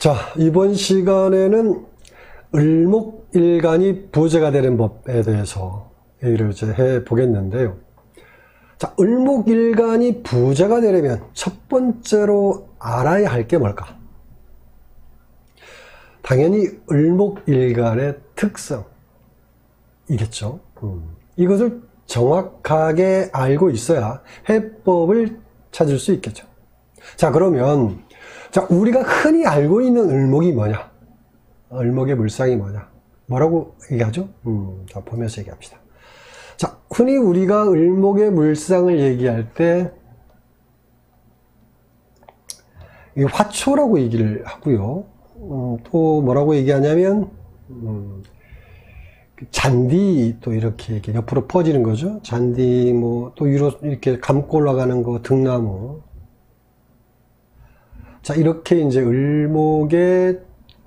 자, 이번 시간에는 을목일간이 부재가 되는 법에 대해서 얘기를 이제 해 보겠는데요. 자, 을목일간이 부재가 되려면 첫 번째로 알아야 할 게 뭘까? 당연히 을목일간의 특성이겠죠. 이것을 정확하게 알고 있어야 해법을 찾을 수 있겠죠. 자, 그러면 자, 우리가 흔히 알고 있는 을목이 뭐냐? 을목의 물상이 뭐냐? 뭐라고 얘기하죠? 자, 보면서 얘기합시다. 자, 흔히 우리가 을목의 물상을 얘기할 때 이 화초라고 얘기를 하고요. 또 뭐라고 얘기하냐면 잔디, 또 이렇게 옆으로 퍼지는 거죠. 잔디, 뭐 또 위로 이렇게 감고 올라가는 거, 등나무. 자, 이렇게 이제 을목의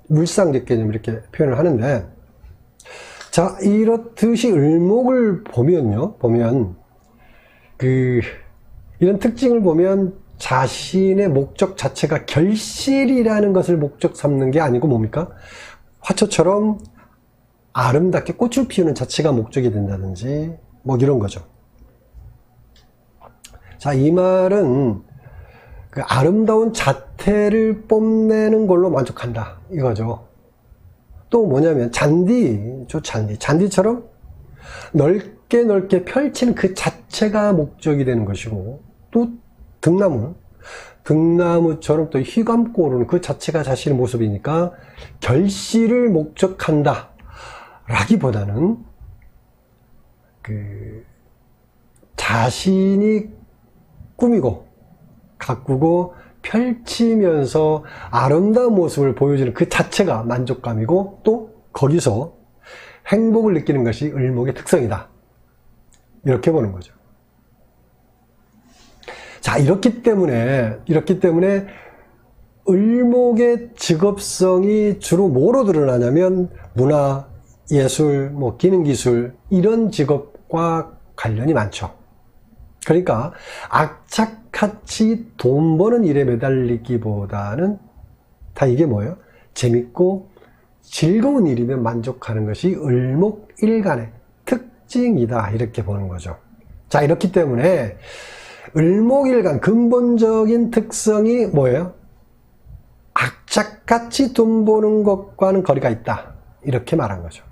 물상적 개념 이렇게 표현을 하는데, 자, 이렇듯이 을목을 보면요, 이런 특징을 보면 자신의 목적 자체가 결실이라는 것을 목적 삼는 게 아니고 뭡니까? 화초처럼 아름답게 꽃을 피우는 자체가 목적이 된다든지, 뭐 이런 거죠. 자, 이 말은 그 아름다운 자태를 뽐내는 걸로 만족한다, 이거죠. 또 뭐냐면 잔디처럼 넓게 펼치는 그 자체가 목적이 되는 것이고, 또 등나무처럼 또 휘감고 오르는 그 자체가 자신의 모습이니까 결실을 목적한다 라기보다는 자신이 꾸미고 가꾸고 펼치면서 아름다운 모습을 보여주는 그 자체가 만족감이고, 또 거기서 행복을 느끼는 것이 을목의 특성이다, 이렇게 보는 거죠. 자, 이렇기 때문에 을목의 직업성이 주로 뭐로 드러나냐면 문화, 예술, 뭐 기능기술, 이런 직업과 관련이 많죠. 그러니까 악착같이 돈 버는 일에 매달리기보다는 다 이게 뭐예요? 재밌고 즐거운 일이면 만족하는 것이 을목일간의 특징이다, 이렇게 보는 거죠. 자, 이렇기 때문에 을목일간 근본적인 특성이 뭐예요? 악착같이 돈 버는 것과는 거리가 있다, 이렇게 말한 거죠.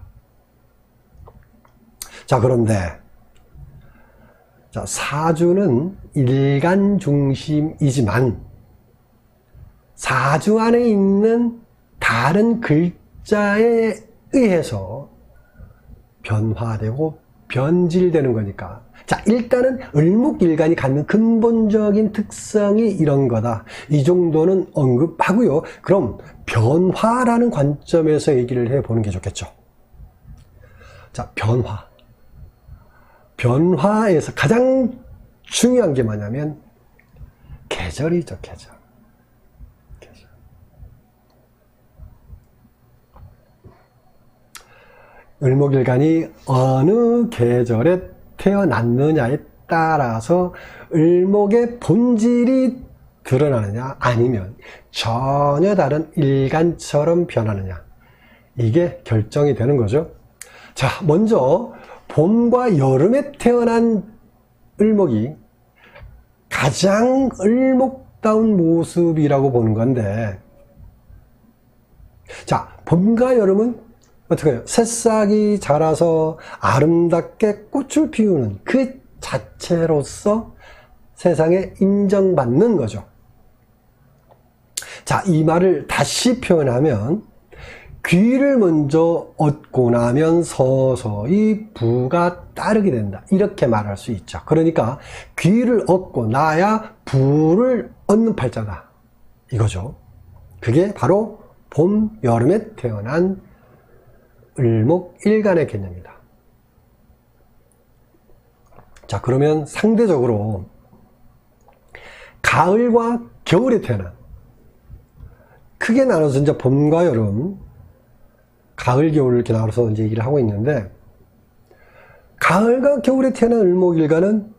자, 그런데 자, 사주는 일간 중심이지만 사주 안에 있는 다른 글자에 의해서 변화되고 변질되는 거니까, 자, 일단은 을목일간이 갖는 근본적인 특성이 이런 거다, 이 정도는 언급하고요. 그럼 변화라는 관점에서 얘기를 해보는 게 좋겠죠. 자, 변화에서 가장 중요한 게 뭐냐면 계절이죠, 계절. 을목일간이 어느 계절에 태어났느냐에 따라서 을목의 본질이 드러나느냐, 아니면 전혀 다른 일간처럼 변하느냐, 이게 결정이 되는 거죠. 자, 먼저 봄과 여름에 태어난 을목이 가장 을목다운 모습이라고 보는 건데, 자, 봄과 여름은 어떻게 해요? 새싹이 자라서 아름답게 꽃을 피우는 그 자체로서 세상에 인정받는 거죠. 자, 이 말을 다시 표현하면 귀를 먼저 얻고 나면 서서히 부가 따르게 된다, 이렇게 말할 수 있죠. 그러니까 귀를 얻고 나야 부를 얻는 팔자다, 이거죠. 그게 바로 봄, 여름에 태어난 을목일간의 개념이다. 자, 그러면 상대적으로 가을과 겨울에 태어난, 크게 나눠서 이제 봄과 여름, 가을, 겨울 이렇게 나눠서 이제 얘기를 하고 있는데, 가을과 겨울에 태어난 을목일간은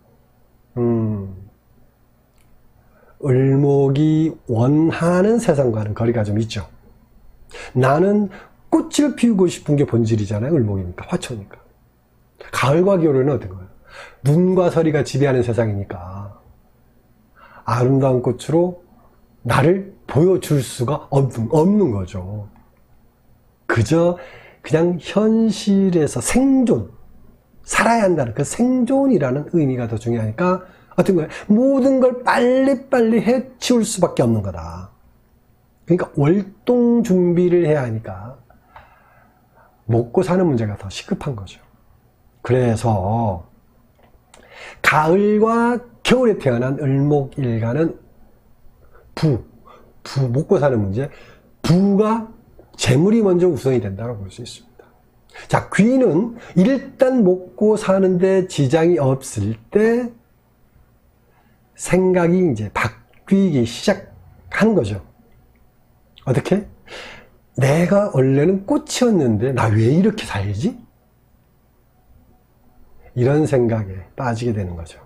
을목이 원하는 세상과는 거리가 좀 있죠. 나는 꽃을 피우고 싶은 게 본질이잖아요. 을목이니까, 화초니까. 가을과 겨울에는 어떤 거예요? 눈과 서리가 지배하는 세상이니까 아름다운 꽃으로 나를 보여줄 수가 없는 거죠. 그저 그냥 현실에서 생존, 살아야 한다는 그 생존이라는 의미가 더 중요하니까 어떤 거예요? 모든 걸 빨리빨리 해치울 수밖에 없는 거다. 그러니까 월동 준비를 해야 하니까 먹고 사는 문제가 더 시급한 거죠. 그래서 가을과 겨울에 태어난 을목일간은 먹고 사는 문제, 부가 재물이 먼저 우선이 된다고 볼 수 있습니다. 자, 귀는 일단 먹고 사는데 지장이 없을 때 생각이 이제 바뀌기 시작한 거죠. 어떻게? 내가 원래는 꽃이었는데 나 왜 이렇게 살지? 이런 생각에 빠지게 되는 거죠.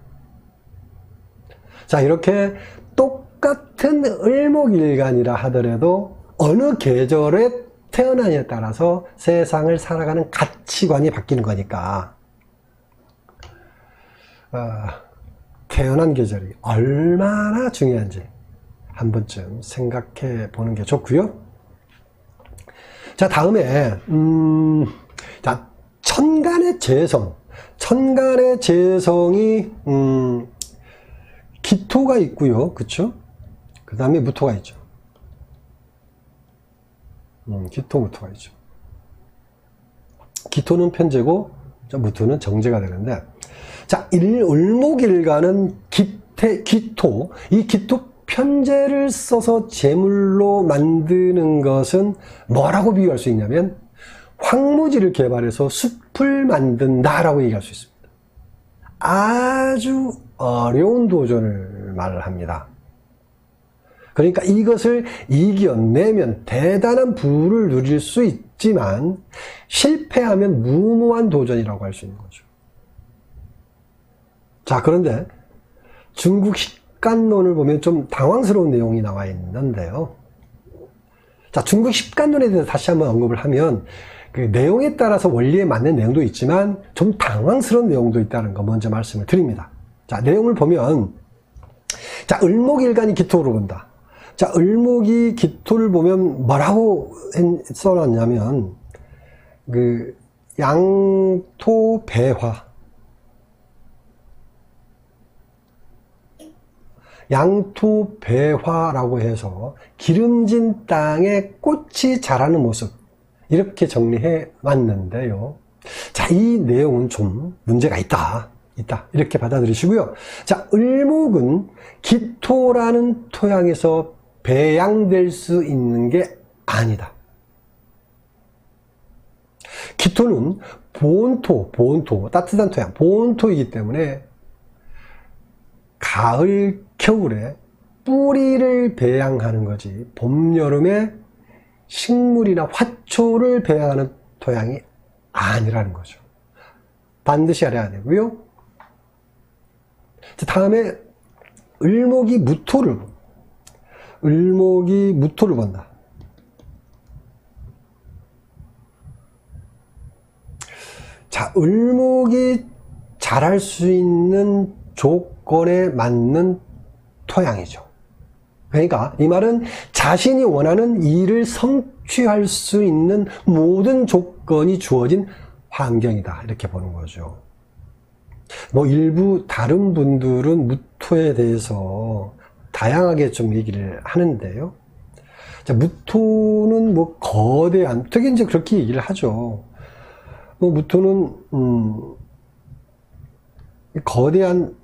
자, 이렇게 똑같은 을목일간이라 하더라도 어느 계절에 태어나냐에 따라서 세상을 살아가는 가치관이 바뀌는 거니까 태어난 계절이 얼마나 중요한지 한 번쯤 생각해 보는 게 좋고요. 자, 다음에 자, 천간의 재성. 천간의 재성이 기토가 있고요. 그쵸? 그 다음에 무토가 있죠. 기토, 무토가 있죠. 기토는 편재고 무토는 정제가 되는데, 자, 을목일간은 기토, 이 기토 편재를 써서 제물로 만드는 것은 뭐라고 비유할 수 있냐면 황무지를 개발해서 숲을 만든다라고 얘기할 수 있습니다. 아주 어려운 도전을 말을 합니다. 그러니까 이것을 이겨내면 대단한 부를 누릴 수 있지만 실패하면 무모한 도전이라고 할 수 있는 거죠. 자, 그런데 중국 식간론을 보면 좀 당황스러운 내용이 나와 있는데요. 자, 중국 식간론에 대해서 다시 한번 언급을 하면 그 내용에 따라서 원리에 맞는 내용도 있지만 좀 당황스러운 내용도 있다는 거 먼저 말씀을 드립니다. 자, 내용을 보면, 자, 을목일간이 기토로 본다. 자, 을목이 기토를 보면 뭐라고 써놨냐면 그 양토배화, 양토배화라고 해서 기름진 땅에 꽃이 자라는 모습, 이렇게 정리해 왔는데요. 자, 이 내용은 좀 문제가 있다 이렇게 받아들이시고요. 자, 을목은 기토라는 토양에서 배양될 수 있는 게 아니다. 기토는 본토, 따뜻한 토양, 본토이기 때문에 가을, 겨울에 뿌리를 배양하는 거지 봄, 여름에 식물이나 화초를 배양하는 토양이 아니라는 거죠. 반드시 알아야 되고요. 다음에 을목이 무토를 본다. 자, 을목이 자랄 수 있는 조건에 맞는 토양이죠. 그러니까 이 말은 자신이 원하는 일을 성취할 수 있는 모든 조건이 주어진 환경이다, 이렇게 보는 거죠. 뭐 일부 다른 분들은 무토에 대해서 다양하게 좀 얘기를 하는데요. 자, 무토는 뭐 거대한, 되게 이제 그렇게 얘기를 하죠. 뭐 무토는 거대한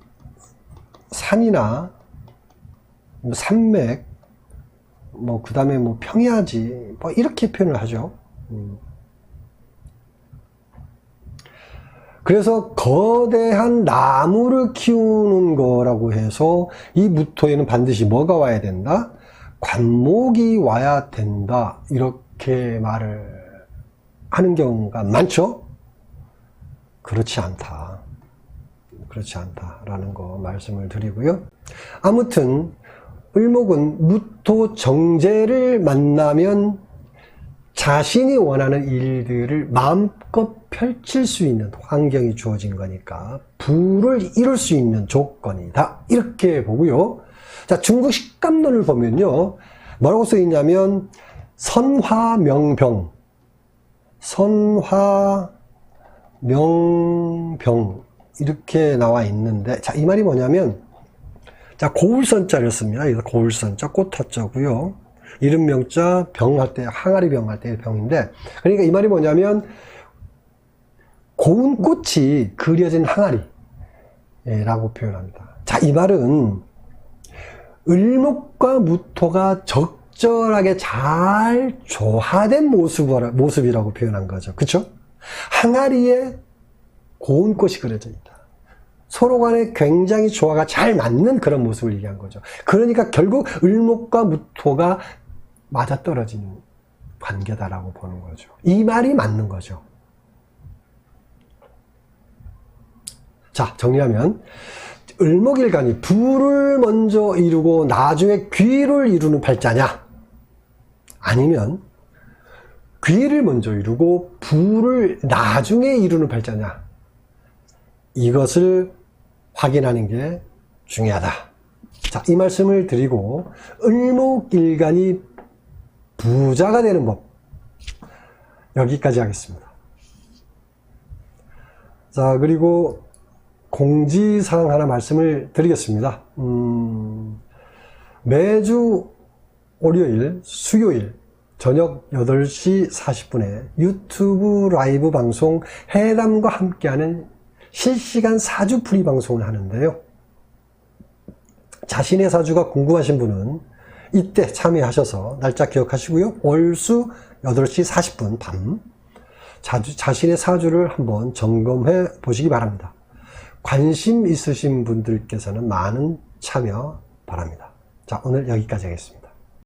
산이나 뭐 산맥, 뭐 그 다음에 뭐 평야지, 뭐 이렇게 표현을 하죠. 그래서 거대한 나무를 키우는 거라고 해서 이 무토에는 반드시 뭐가 와야 된다? 관목이 와야 된다, 이렇게 말을 하는 경우가 많죠. 그렇지 않다라는 거 말씀을 드리고요. 아무튼 을목은 무토 정제를 만나면 자신이 원하는 일들을 마음껏 펼칠 수 있는 환경이 주어진 거니까 부를 이룰 수 있는 조건이다. 이렇게 보고요. 자, 중국 식감론을 보면요. 뭐라고 써있냐면 선화명병, 선화명병 이렇게 나와 있는데, 자, 이 말이 뭐냐면, 자, 고울선자를 씁니다. 이거 고울선자, 꽃화자고요. 이름 명자, 병할 때, 항아리 병할 때 병인데, 그러니까 이 말이 뭐냐면, 고운 꽃이 그려진 항아리라고 표현합니다. 자, 이 말은 을목과 무토가 적절하게 잘 조화된 모습이라고 표현한 거죠. 그쵸? 항아리에 고운 꽃이 그려져 있다. 서로 간에 굉장히 조화가 잘 맞는 그런 모습을 얘기한 거죠. 그러니까 결국 을목과 무토가 맞아떨어지는 관계다라고 보는 거죠. 이 말이 맞는 거죠. 자, 정리하면 을목일간이 부를 먼저 이루고 나중에 귀를 이루는 팔자냐, 아니면 귀를 먼저 이루고 부를 나중에 이루는 팔자냐, 이것을 확인하는 게 중요하다. 자, 이 말씀을 드리고 을목일간이 부자가 되는 법, 여기까지 하겠습니다. 자, 그리고 공지사항 하나 말씀을 드리겠습니다. 매주 월요일, 수요일 저녁 8시 40분에 유튜브 라이브 방송 해담과 함께하는 실시간 사주 풀이 방송을 하는데요. 자신의 사주가 궁금하신 분은 이때 참여하셔서 날짜 기억하시고요. 월수 8시 40분 밤 자신의 사주를 한번 점검해 보시기 바랍니다. 관심 있으신 분들께서는 많은 참여 바랍니다. 자, 오늘 여기까지 하겠습니다.